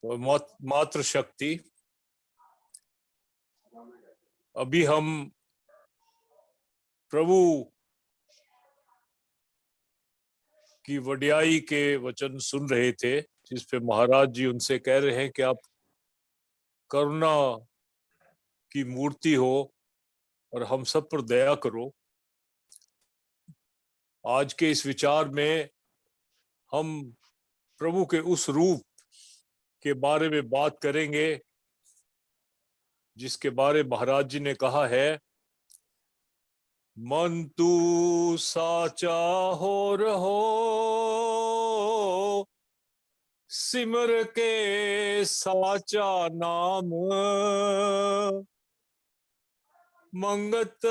तो मात्र शक्ति। अभी हम प्रभु की वड्याई के वचन सुन रहे थे, जिस पे महाराज जी उनसे कह रहे हैं कि आप करुणा की मूर्ति हो और हम सब पर दया करो। आज के इस विचार में हम प्रभु के उस रूप के बारे में बात करेंगे जिसके बारे महाराज जी ने कहा है, मन तू साचा हो रहो, सिमर के साचा नाम, मंगत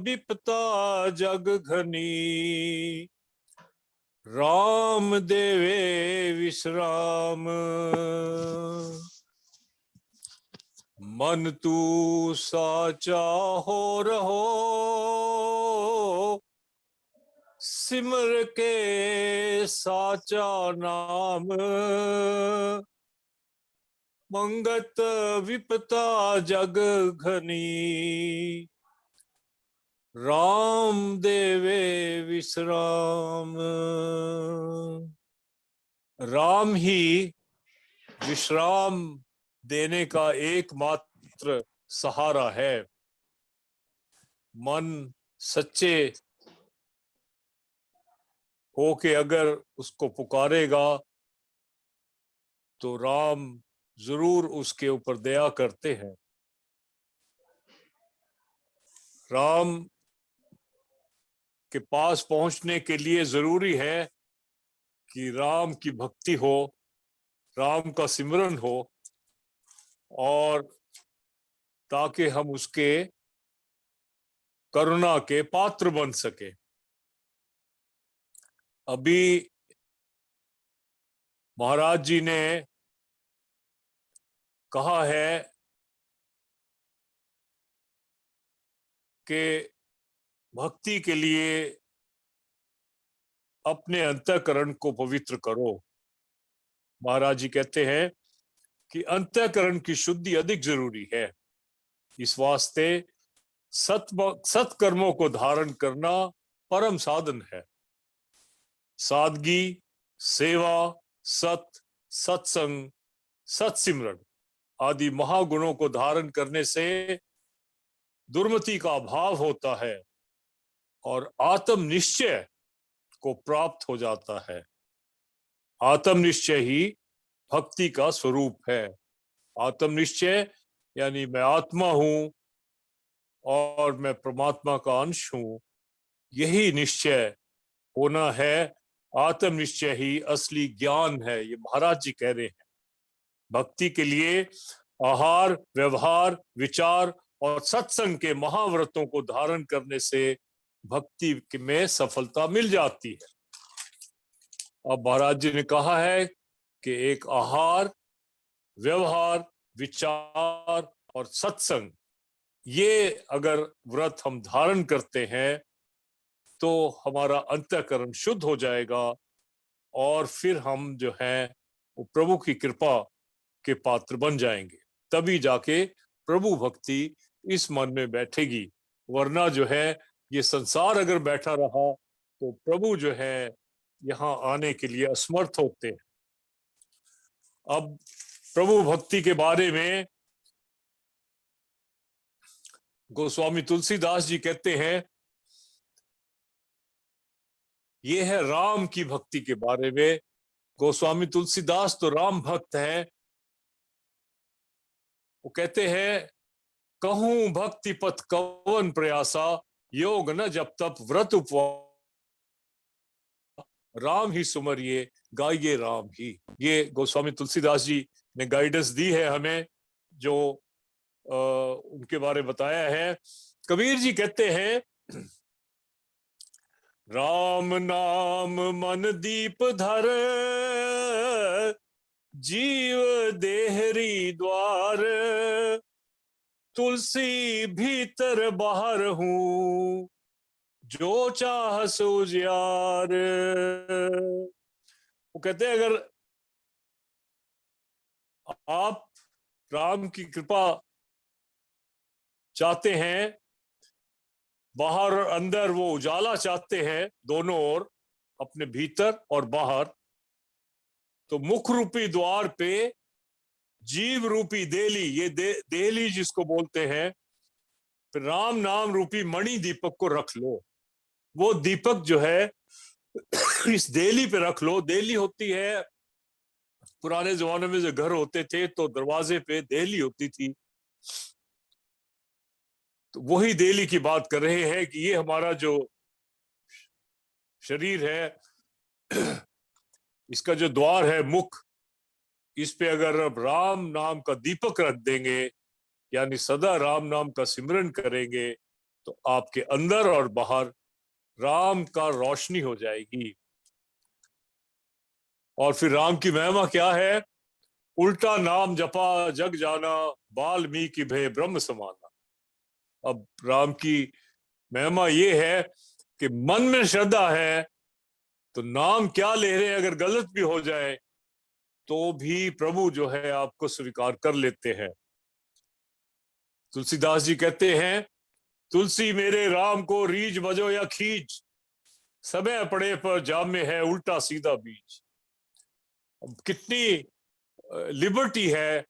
बिपता जग घनी, राम देवे विश्राम। मन तू साचा हो रहो, सिमर के साचा नाम, मंगत विपता जग घनी, राम देवे विश्राम। राम ही विश्राम देने का एकमात्र सहारा है। मन सच्चे हो के अगर उसको पुकारेगा तो राम जरूर उसके ऊपर दया करते हैं। राम के पास पहुंचने के लिए जरूरी है कि राम की भक्ति हो, राम का सिमरन हो, और ताकि हम उसके करुणा के पात्र बन सके। अभी महाराज जी ने कहा है कि भक्ति के लिए अपने अंतःकरण को पवित्र करो। महाराज जी कहते हैं कि अंतःकरण की शुद्धि अधिक जरूरी है। इस वास्ते सत्कर्मों को धारण करना परम साधन है। सादगी, सेवा, सत्संग, सत्सिमरन आदि महागुणों को धारण करने से दुर्मति का अभाव होता है और आत्म निश्चय को प्राप्त हो जाता है। आत्म निश्चय ही भक्ति का स्वरूप है। आत्म निश्चय यानी मैं आत्मा हूं और मैं परमात्मा का अंश हूं, यही निश्चय होना है। आत्म निश्चय ही असली ज्ञान है, ये महाराज जी कह रहे हैं। भक्ति के लिए आहार, व्यवहार, विचार और सत्संग के महाव्रतों को धारण करने से भक्ति में सफलता मिल जाती है। अब महाराज जी ने कहा है कि एक आहार, व्यवहार, विचार और सत्संग, ये अगर व्रत हम धारण करते हैं तो हमारा अंतःकरण शुद्ध हो जाएगा और फिर हम जो है वो प्रभु की कृपा के पात्र बन जाएंगे। तभी जाके प्रभु भक्ति इस मन में बैठेगी। वरना जो है ये संसार अगर बैठा रहा तो प्रभु जो है यहाँ आने के लिए असमर्थ होते हैं। अब प्रभु भक्ति के बारे में गोस्वामी तुलसीदास जी कहते हैं, ये है राम की भक्ति के बारे में। गोस्वामी तुलसीदास तो राम भक्त हैं। वो कहते हैं, कहूं भक्ति पथ कवन प्रयासा, योग न जप तप व्रत उपवास, राम ही सुमरिए गाइए राम ही। ये गोस्वामी तुलसीदास जी ने गाइडेंस दी है हमें, जो उनके बारे बताया है। कबीर जी कहते हैं, राम नाम मन दीप धर, जीव देहरी द्वार, तुलसी भीतर बाहर हूं, जो चाह सो यार। वो कहते हैं, अगर आप राम की कृपा चाहते हैं, बाहर और अंदर वो उजाला चाहते हैं, दोनों ओर, अपने भीतर और बाहर, तो मुख रूपी द्वार पे जीव रूपी देली, ये देली जिसको बोलते हैं, फिर राम नाम रूपी मणि दीपक को रख लो। वो दीपक जो है इस देली पे रख लो। देली होती है, पुराने जमाने में जो घर होते थे तो दरवाजे पे देली होती थी, तो वही देली की बात कर रहे हैं कि ये हमारा जो शरीर है, इसका जो द्वार है, मुख, इस पे अगर अब राम नाम का दीपक रख देंगे, यानी सदा राम नाम का सिमरन करेंगे, तो आपके अंदर और बाहर राम का रोशनी हो जाएगी। और फिर राम की महिमा क्या है? उल्टा नाम जपा जग जाना, वाल्मीकि भय ब्रह्म समाना। अब राम की महिमा ये है कि मन में श्रद्धा है तो नाम क्या ले रहे हैं, अगर गलत भी हो जाए तो भी प्रभु जो है आपको स्वीकार कर लेते हैं। तुलसीदास जी कहते हैं, तुलसी मेरे राम को रीझ बजो या खींच, समय पड़े पर जाम में है उल्टा सीधा बीज। अब कितनी लिबर्टी है,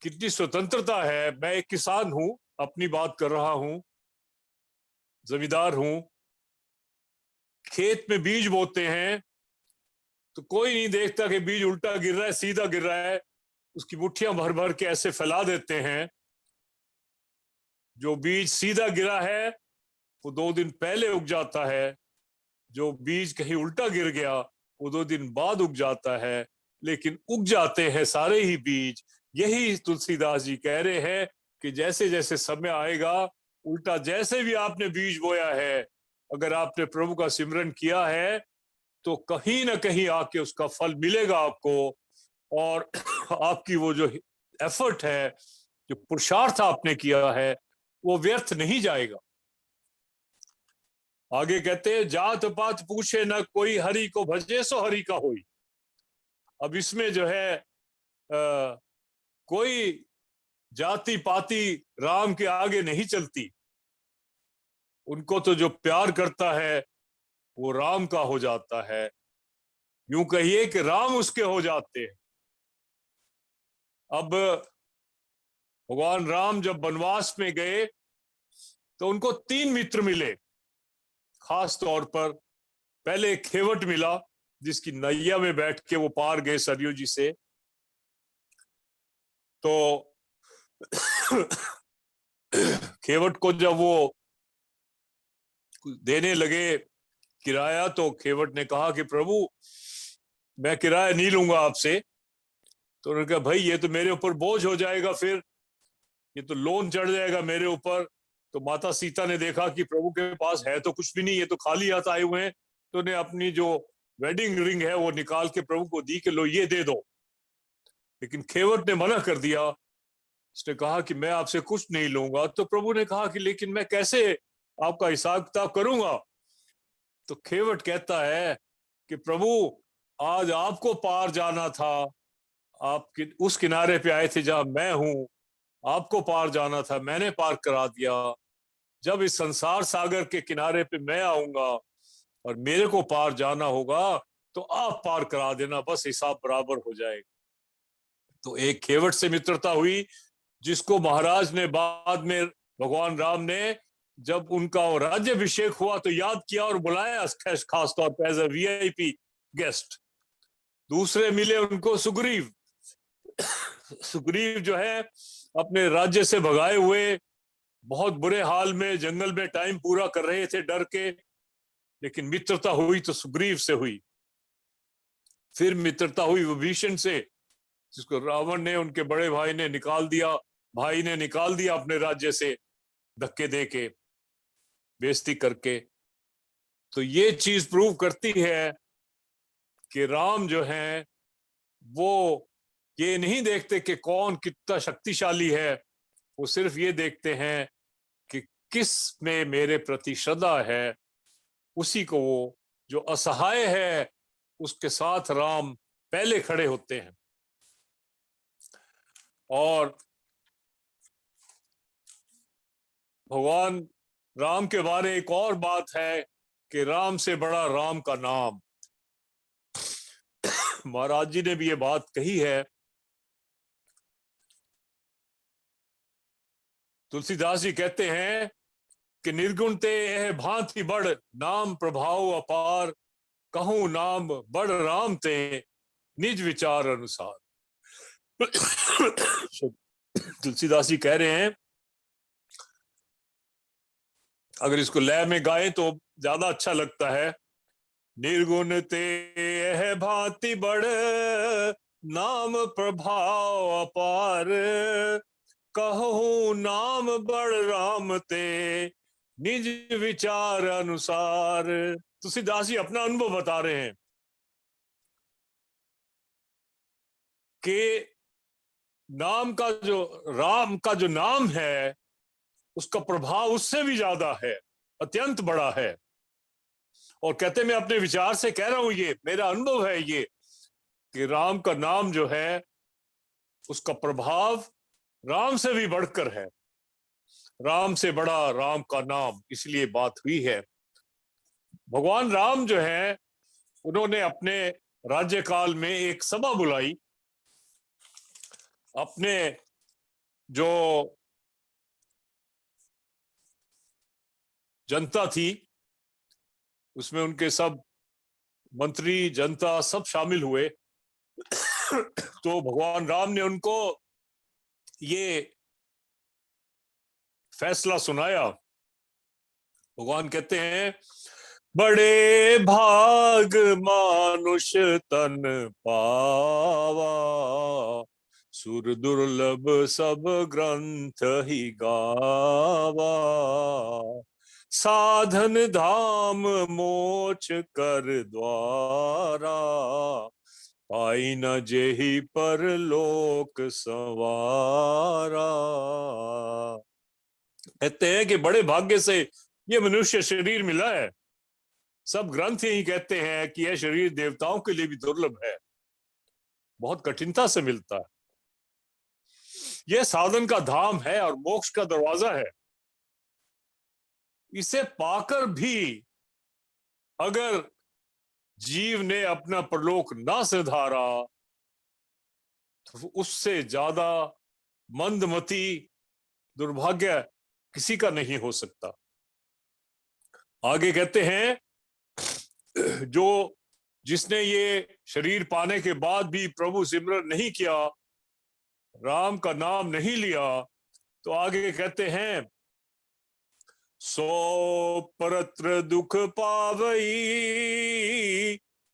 कितनी स्वतंत्रता है। मैं एक किसान हूं, अपनी बात कर रहा हूं, जमींदार हूं, खेत में बीज बोते हैं तो कोई नहीं देखता कि बीज उल्टा गिर रहा है सीधा गिर रहा है, उसकी मुट्ठियां भर भर के ऐसे फैला देते हैं। जो बीज सीधा गिरा है वो 2 दिन पहले उग जाता है, जो बीज कहीं उल्टा गिर गया वो 2 दिन बाद उग जाता है, लेकिन उग जाते हैं सारे ही बीज। यही तुलसीदास जी कह रहे हैं कि जैसे जैसे समय आएगा, उल्टा जैसे भी आपने बीज बोया है, अगर आपने प्रभु का सिमरन किया है तो कहीं ना कहीं आके उसका फल मिलेगा आपको, और आपकी वो जो एफर्ट है, जो पुरुषार्थ आपने किया है, वो व्यर्थ नहीं जाएगा। आगे कहते हैं, जात पात पूछे न कोई, हरि को भजे सो हरि का होई। अब इसमें जो है कोई जाति पाति राम के आगे नहीं चलती। उनको तो जो प्यार करता है वो राम का हो जाता है, यूं कहिए कि राम उसके हो जाते हैं। अब भगवान राम जब वनवास में गए तो उनको 3 मित्र मिले। खास तौर पर पहले एक खेवट मिला, जिसकी नैया में बैठ के वो पार गए सरयू जी से। तो खेवट को जब वो देने लगे किराया, तो खेवट ने कहा कि प्रभु मैं किराया नहीं लूंगा आपसे। तो उन्होंने कहा, भाई ये तो मेरे ऊपर बोझ हो जाएगा, फिर ये तो लोन चढ़ जाएगा मेरे ऊपर। तो माता सीता ने देखा कि प्रभु के पास है तो कुछ भी नहीं, ये तो खाली हाथ आए हुए हैं, तो उन्हें अपनी जो वेडिंग रिंग है वो निकाल के प्रभु को दी कि लो ये दे दो। लेकिन खेवट ने मना कर दिया, उसने कहा कि मैं आपसे कुछ नहीं लूंगा। तो प्रभु ने कहा कि लेकिन मैं कैसे आपका हिसाब किताब करूंगा? तो खेवट कहता है कि प्रभु आज आपको पार जाना था, आप उस किनारे पे आए थे जहां मैं हूं, आपको पार जाना था, मैंने पार करा दिया। जब इस संसार सागर के किनारे पे मैं आऊंगा और मेरे को पार जाना होगा तो आप पार करा देना, बस हिसाब बराबर हो जाएगा। तो एक खेवट से मित्रता हुई, जिसको महाराज ने बाद में, भगवान राम ने जब उनका राज्याभिषेक हुआ तो याद किया और बुलाया खास तौर पर एज अ वीआईपी गेस्ट। दूसरे मिले उनको सुग्रीव। सुग्रीव जो है अपने राज्य से भगाए हुए, बहुत बुरे हाल में जंगल में टाइम पूरा कर रहे थे डर के, लेकिन मित्रता हुई तो सुग्रीव से हुई। फिर मित्रता हुई विभीषण से, जिसको रावण ने, उनके बड़े भाई ने निकाल दिया, भाई ने निकाल दिया अपने राज्य से धक्के दे के, बेइज्जती करके। तो ये चीज प्रूव करती है कि राम जो है वो ये नहीं देखते कि कौन कितना शक्तिशाली है, वो सिर्फ ये देखते हैं कि किस में मेरे प्रति श्रद्धा है। उसी को वो, जो असहाय है उसके साथ राम पहले खड़े होते हैं। और भगवान राम के बारे एक और बात है कि राम से बड़ा राम का नाम। महाराज जी ने भी ये बात कही है। तुलसीदास जी कहते हैं कि निर्गुण ते यह भांति बड़, नाम प्रभाव अपार, कहूं नाम बड़ राम ते, निज विचार अनुसार। तुलसीदास जी कह रहे हैं, अगर इसको लय में गाएं तो ज्यादा अच्छा लगता है। निर्गुण ते यह भांति बड़, नाम प्रभाव अपार, कहूं नाम बड़ राम ते, निज विचार अनुसार। तुलसीदास जी अपना अनुभव बता रहे हैं कि राम का जो नाम है उसका प्रभाव उससे भी ज्यादा है, अत्यंत बड़ा है। और कहते मैं अपने विचार से कह रहा हूं, ये मेरा अनुभव है ये, कि राम का नाम जो है उसका प्रभाव राम से भी बढ़कर है। राम से बड़ा राम का नाम, इसलिए बात हुई है। भगवान राम जो है उन्होंने अपने राज्यकाल में एक सभा बुलाई। अपने जो जनता थी उसमें उनके सब मंत्री, जनता सब शामिल हुए। तो भगवान राम ने उनको ये फैसला सुनाया। भगवान कहते हैं, बड़े भाग मानुष तन पावा, सुर दुर्लभ सब ग्रंथ ही गावा, साधन धाम मोक्ष कर द्वारा, पाई न जेहि पर लोक संवारा। कहते हैं कि बड़े भाग्य से ये मनुष्य शरीर मिला है। सब ग्रंथ यही कहते हैं कि यह शरीर देवताओं के लिए भी दुर्लभ है, बहुत कठिनता से मिलता है। यह साधन का धाम है और मोक्ष का दरवाजा है। इसे पाकर भी अगर जीव ने अपना परलोक ना सिधारा तो उससे ज्यादा मंदमती दुर्भाग्य किसी का नहीं हो सकता। आगे कहते हैं, जो जिसने ये शरीर पाने के बाद भी प्रभु सिमरन नहीं किया, राम का नाम नहीं लिया, तो आगे कहते हैं, सो परत्र दुख पावई,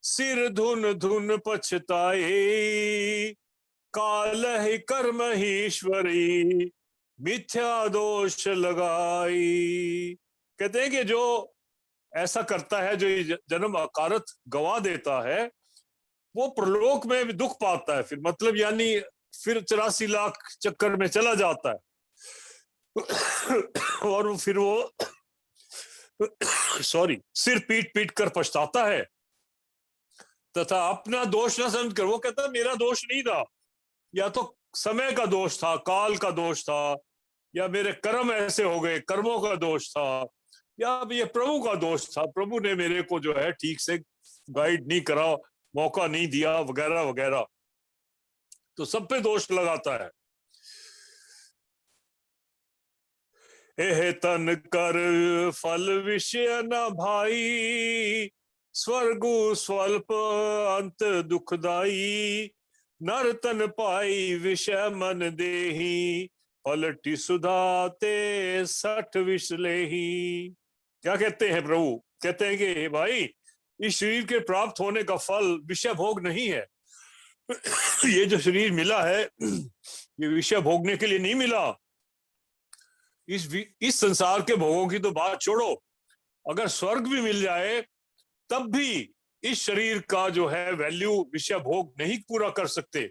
सिर धुन धुन पछताए, काल ही कर्म ही ईश्वरी, मिथ्या दोष लगाई। कहते हैं कि जो ऐसा करता है, जो जन्म अकारत गवा देता है, वो प्रलोक में भी दुख पाता है। फिर मतलब यानी फिर 84 लाख चक्कर में चला जाता है। और फिर वो सिर पीट पीट कर पछताता है, तथा अपना दोष न समझकर, वो कहता है मेरा दोष नहीं था, या तो समय का दोष था, काल का दोष था, या मेरे कर्म ऐसे हो गए, कर्मों का दोष था, या ये प्रभु का दोष था, प्रभु ने मेरे को जो है ठीक से गाइड नहीं करा, मौका नहीं दिया, वगैरह वगैरह। तो सब पे दोष लगाता है। एह तन कर फल विषय न भाई, स्वर्गु स्वल्प अंत दुखदाई, नर तन पाई विषय मन देही, पलटी सुधा ते 60 विष लेही। क्या कहते हैं प्रभु? कहते हैं कि भाई, इस शरीर के प्राप्त होने का फल विषय भोग नहीं है। ये जो शरीर मिला है ये विषय भोगने के लिए नहीं मिला। इस संसार के भोगों की तो बात छोड़ो, अगर स्वर्ग भी मिल जाए तब भी इस शरीर का जो है वैल्यू विषय भोग नहीं पूरा कर सकते।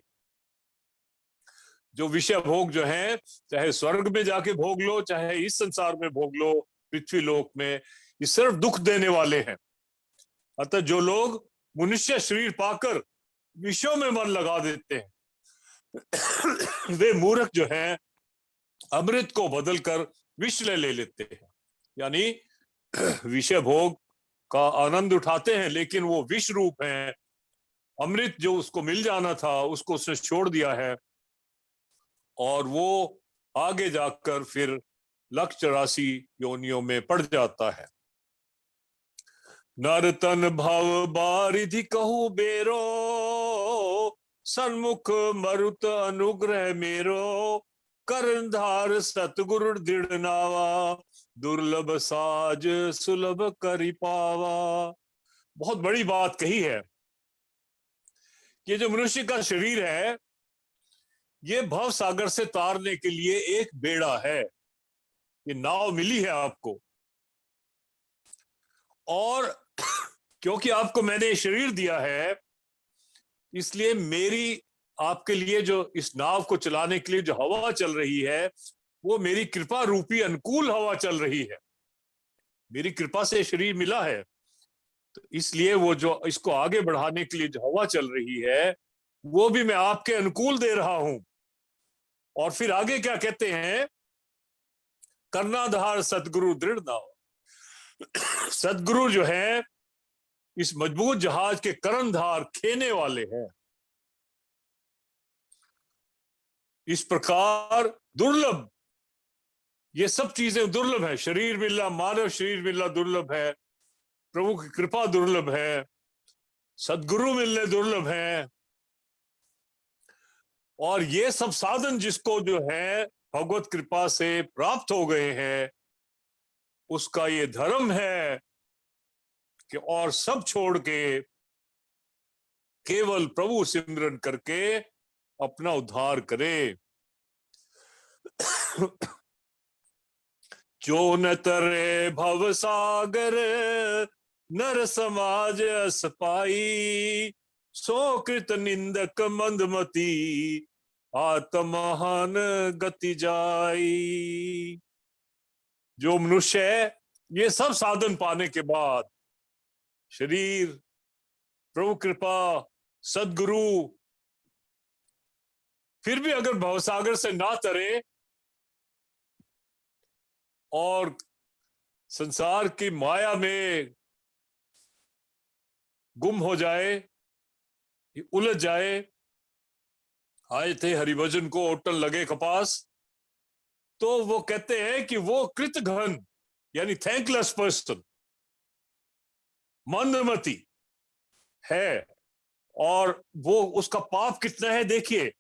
जो विषय भोग जो है, चाहे स्वर्ग में जाके भोग लो, चाहे इस संसार में भोग लो, पृथ्वी लोक में, ये सिर्फ दुख देने वाले हैं। अतः जो लोग मनुष्य शरीर पाकर विषयों में मन लगा देते हैं, वे मूर्ख जो हैं अमृत को बदलकर विष ले लेते हैं, यानी विषय भोग का आनंद उठाते हैं, लेकिन वो विष रूप है। अमृत जो उसको मिल जाना था उसको उसने छोड़ दिया है, और वो आगे जाकर फिर 184 योनियों में पड़ जाता है। नर तन भव बारिधि कहू बेरो, सन्मुख मरुत अनुग्रह मेरो, करंधार सतगुरु दृढ़ नावा, दुर्लभ साज सुलभ करि पावा। बहुत बड़ी बात कही है। ये जो मनुष्य का शरीर है, ये भव सागर से तारने के लिए एक बेड़ा है। ये नाव मिली है आपको, और क्योंकि आपको मैंने शरीर दिया है, इसलिए मेरी आपके लिए जो इस नाव को चलाने के लिए जो हवा चल रही है, वो मेरी कृपा रूपी अनुकूल हवा चल रही है। मेरी कृपा से शरीर मिला है, तो इसलिए वो जो इसको आगे बढ़ाने के लिए जो हवा चल रही है, वो भी मैं आपके अनुकूल दे रहा हूं। और फिर आगे क्या कहते हैं, कर्णाधार सतगुरु दृढ़ नाव। सतगुरु जो है इस मजबूत जहाज के कर्णधार, खेने वाले हैं। इस प्रकार दुर्लभ, ये सब चीजें दुर्लभ है। शरीर मिलना, मानव शरीर मिलना दुर्लभ है, प्रभु की कृपा दुर्लभ है, सदगुरु मिलने दुर्लभ है, और ये सब साधन जिसको जो है भगवत कृपा से प्राप्त हो गए हैं, उसका ये धर्म है कि और सब छोड़ के केवल प्रभु सिमरन करके अपना उद्धार करे। जो न तरे भव सागर, नर समाज अस पाई, सो कृत निंदक मंदमती, आत्महान गति जाई। जो मनुष्य है, ये सब साधन पाने के बाद, शरीर, प्रभु कृपा, सदगुरु, फिर भी अगर भवसागर से ना तरे और संसार की माया में गुम हो जाए, उलझ जाए। आए थे हरिभजन को ओटन लगे कपास, तो वो कहते हैं कि वो कृतघ्न यानी थैंकलेस पर्सन, मंदमती है। और वो उसका पाप कितना है देखिए,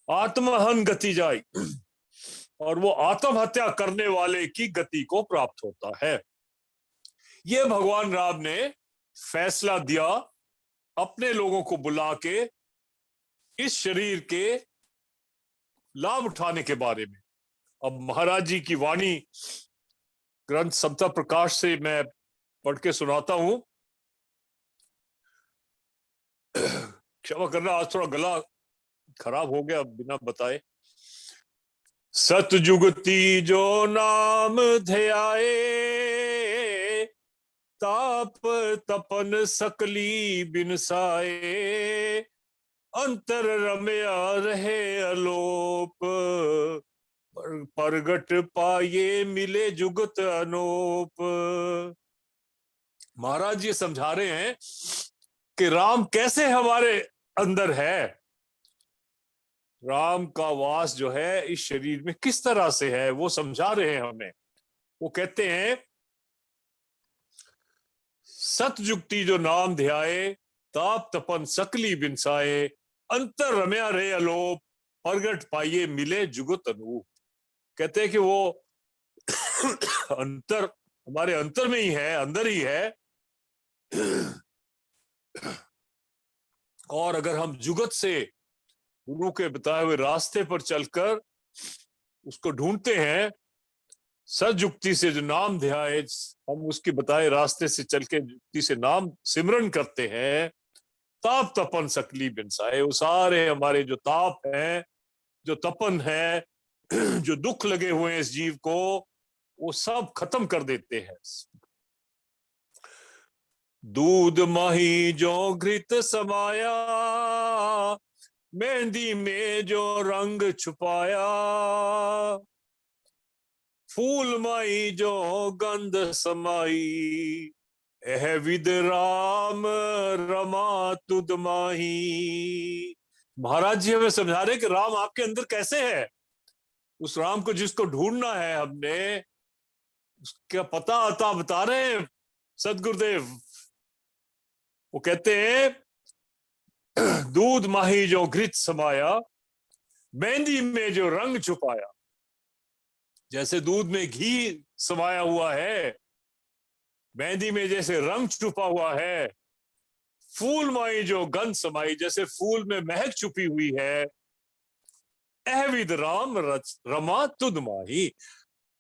आत्महन गति जाई, और वो आत्महत्या करने वाले की गति को प्राप्त होता है। ये भगवान राम ने फैसला दिया अपने लोगों को बुला के इस शरीर के लाभ उठाने के बारे में। अब महाराज जी की वाणी ग्रंथ समता प्रकाश से मैं पढ़ के सुनाता हूं। क्षमा करना, आज थोड़ा गला खराब हो गया बिना बताए। सतजुगति जो नाम ध्याए, ताप तपन सकली बिनसाए, अंतर रमया रहे अलोप, परगट पाए मिले जुगत अनोप। महाराज जी समझा रहे हैं कि राम कैसे हमारे अंदर है, राम का वास जो है इस शरीर में किस तरह से है, वो समझा रहे हैं हमें। वो कहते हैं, सतजुक्ति जो नाम ध्याए, ताप तपन सकली बिनसाए, अंतर रम्या रे अलोप, प्रगट पाइये मिले जुगत अनूप। कहते हैं कि वो अंतर हमारे अंतर में ही है, अंदर ही है। और अगर हम जुगत से गुरु के बताए हुए रास्ते पर चलकर उसको ढूंढते हैं, सजुक्ति से जो नाम ध्याए, हम उसके बताए रास्ते से चल के जुक्ति से नाम सिमरन करते हैं, ताप तपन सकली बिनसाए, वो सारे हमारे जो ताप हैं, जो तपन है, जो दुख लगे हुए हैं इस जीव को, वो सब खत्म कर देते हैं। दूध माही जो घृत समाया, मेहंदी में जो रंग छुपाया, फूल माई जो गंध समाई, एह विद राम रमा तुद माही। महाराज जी हमें समझा रहे कि राम आपके अंदर कैसे है। उस राम को जिसको ढूंढना है हमने, उसका पता आता बता रहे हैं सदगुरुदेव। वो कहते हैं दूध माही जो घृत समाया, मेहंदी में जो रंग छुपाया। जैसे दूध में घी समाया हुआ है, मेहंदी में जैसे रंग छुपा हुआ है, फूल माई जो गंध समाई, जैसे फूल में महक छुपी हुई है। अहविद राम रमा तुद माही,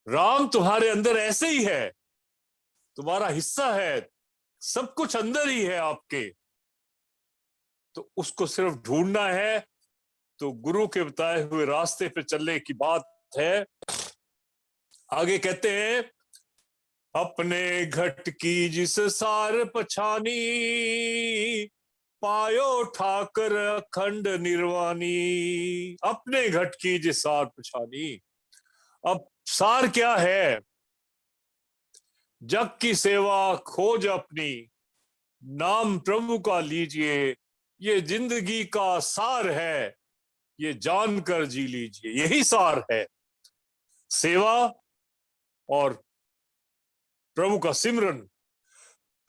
राम तुम्हारे अंदर ऐसे ही है, तुम्हारा हिस्सा है, सब कुछ अंदर ही है आपके। तो उसको सिर्फ ढूंढना है। तो गुरु के बताए हुए रास्ते पे चलने की बात है। आगे कहते हैं अपने घट की जिस सार पछानी, पायो ठाकर अखंड निर्वाणी। अपने घट की जिस सार पछानी, अब सार क्या है? जग की सेवा खोज अपनी, नाम प्रभु का लीजिए, ये जिंदगी का सार है, ये जानकर जी लीजिए। यही सार है, सेवा और प्रभु का सिमरन।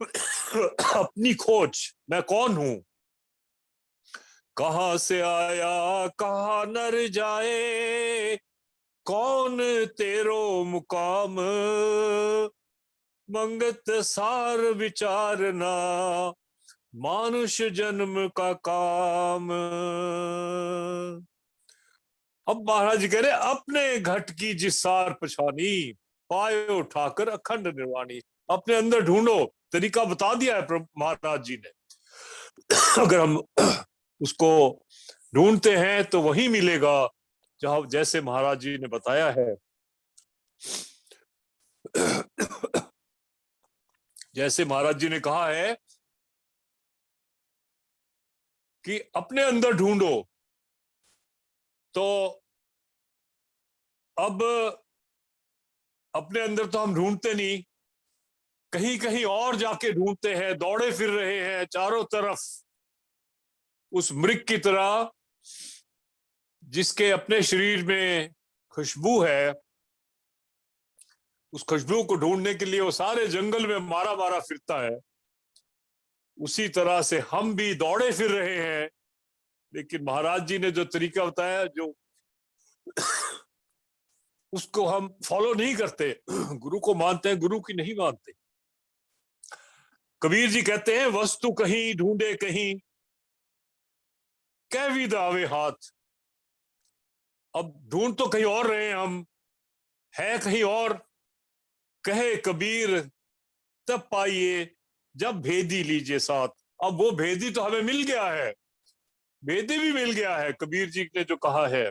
अपनी खोज, मैं कौन हूं, कहां से आया कहां नर जाए, कौन तेरो मुकाम, मंगत सार विचारना, मानुष जन्म का काम। अब महाराज जी कह रहे अपने घट की जिस सार पछानी, पाए उठाकर अखंड निर्वाणी। अपने अंदर ढूंढो, तरीका बता दिया है महाराज जी ने। अगर हम उसको ढूंढते हैं तो वही मिलेगा जहां जैसे महाराज जी ने बताया है। जैसे महाराज जी ने कहा है कि अपने अंदर ढूंढो, तो अब अपने अंदर तो हम ढूंढते नहीं, कहीं कहीं और जाके ढूंढते हैं, दौड़े फिर रहे हैं चारों तरफ उस मृग की तरह, जिसके अपने शरीर में खुशबू है। उस खुशबू को ढूंढने के लिए वो सारे जंगल में मारा मारा फिरता है। उसी तरह से हम भी दौड़े फिर रहे हैं, लेकिन महाराज जी ने जो तरीका बताया, जो उसको हम फॉलो नहीं करते। गुरु को मानते हैं, गुरु की नहीं मानते। कबीर जी कहते हैं वस्तु कहीं ढूंढे कहीं, कह भी दावे हाथ। अब ढूंढ तो कहीं और रहे हैं हम, है कहीं और। कहे कबीर तब पाइए जब भेदी लीजिए साथ। अब वो भेदी तो हमें मिल गया है, भेदी भी मिल गया है। कबीर जी ने जो कहा है,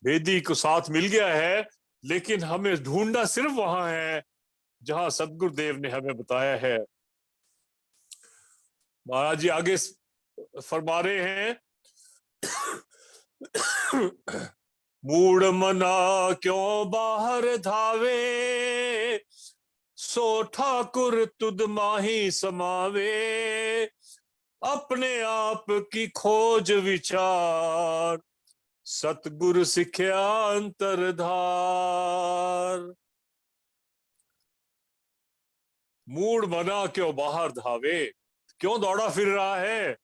भेदी को साथ मिल गया है, लेकिन हमें ढूंढना सिर्फ वहां है जहां सदगुरुदेव ने हमें बताया है। महाराज जी आगे फरमा रहे हैं मूड मना क्यों बाहर धावे, सो ठाकुर तुद माही समावे, अपने आप की खोज विचार, सतगुरु सिख्या अंतरधार। मूड मना क्यों बाहर धावे, क्यों दौड़ा फिर रहा है?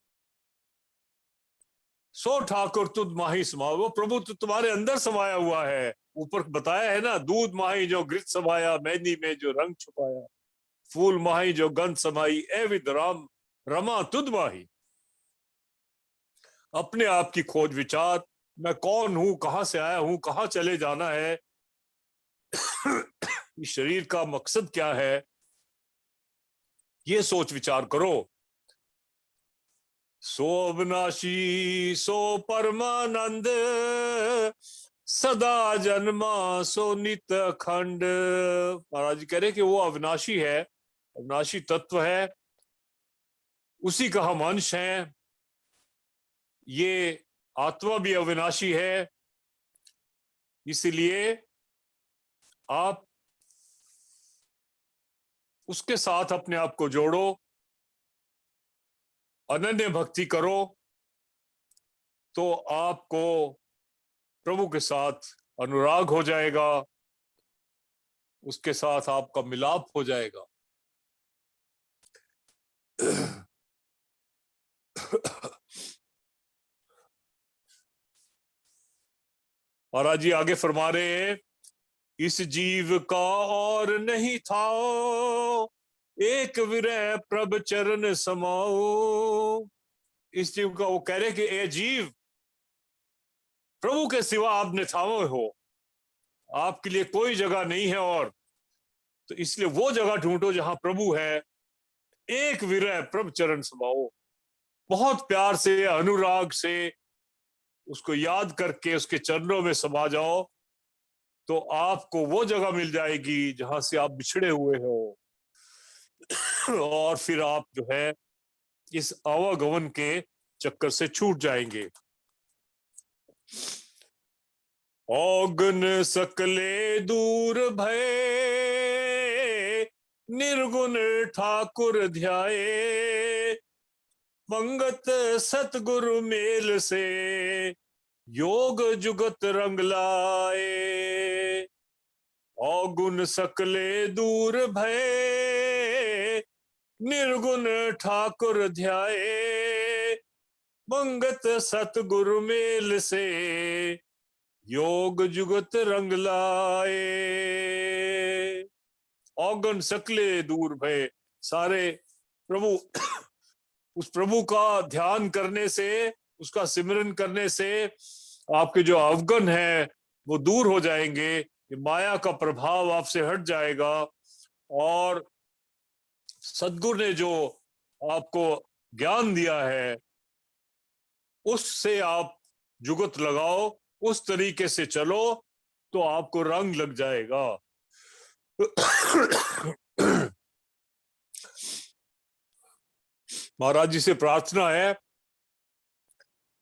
सो ठाकुर तुद माही समावे, वो प्रभु तो तुम्हारे अंदर समाया हुआ है। ऊपर बताया है ना, दूध माही जो घृत समाया, मेहंदी में जो रंग छुपाया, फूल माही जो गंध समाई, ए विद राम रमा तुद माही। अपने आप की खोज विचार, मैं कौन हूं, कहां से आया हूं, कहां चले जाना है, इस शरीर का मकसद क्या है, ये सोच विचार करो। सो अविनाशी सो परमानंद, सदा जन्मा सो नित अखंड। महाराज जी कह रहे कि वो अविनाशी है, अविनाशी तत्व है, उसी का हम अंश हैं। ये आत्मा भी अविनाशी है, इसलिए आप उसके साथ अपने आप को जोड़ो, अनन्य भक्ति करो, तो आपको प्रभु के साथ अनुराग हो जाएगा, उसके साथ आपका मिलाप हो जाएगा। महाराज जी आगे फरमा रहे हैं, इस जीव का और नहीं था, एक विरह प्रभ चरण समाओ। इस जीव का, वो कह रहे कि ए जीव, प्रभु के सिवा आप निथावे हो, आपके लिए कोई जगह नहीं है, और तो इसलिए वो जगह ढूंढो जहां प्रभु है। एक विरह प्रभ चरण समाओ, बहुत प्यार से, अनुराग से उसको याद करके उसके चरणों में समा जाओ, तो आपको वो जगह मिल जाएगी जहां से आप बिछड़े हुए हो। और फिर आप जो है इस आवागमन के चक्कर से छूट जाएंगे। औगन सकले दूर भय, निर्गुण ठाकुर ध्याए, मंगत सतगुरु मेल से, योग जुगत रंग लाए। औगुण सकले दूर भय, निर्गुण ठाकुर ध्याए, मंगत सतगुरु मेल से, योग जुगत रंग लाए। औगन सकले दूर भय, सारे प्रभु, उस प्रभु का ध्यान करने से, उसका सिमरन करने से आपके जो अवगुण है वो दूर हो जाएंगे, ये माया का प्रभाव आपसे हट जाएगा, और सद्गुरु ने जो आपको ज्ञान दिया है उससे आप जुगत लगाओ, उस तरीके से चलो, तो आपको रंग लग जाएगा। महाराज जी से प्रार्थना है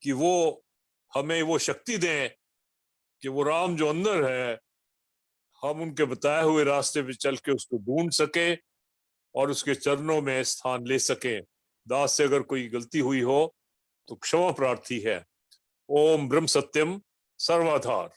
कि वो हमें वो शक्ति दें कि वो राम जो अंदर है, हम उनके बताए हुए रास्ते पे चल के उसको ढूंढ सके और उसके चरणों में स्थान ले सके। दास से अगर कोई गलती हुई हो तो क्षमा प्रार्थी है। ओम ब्रह्म सत्यम सर्वाधार।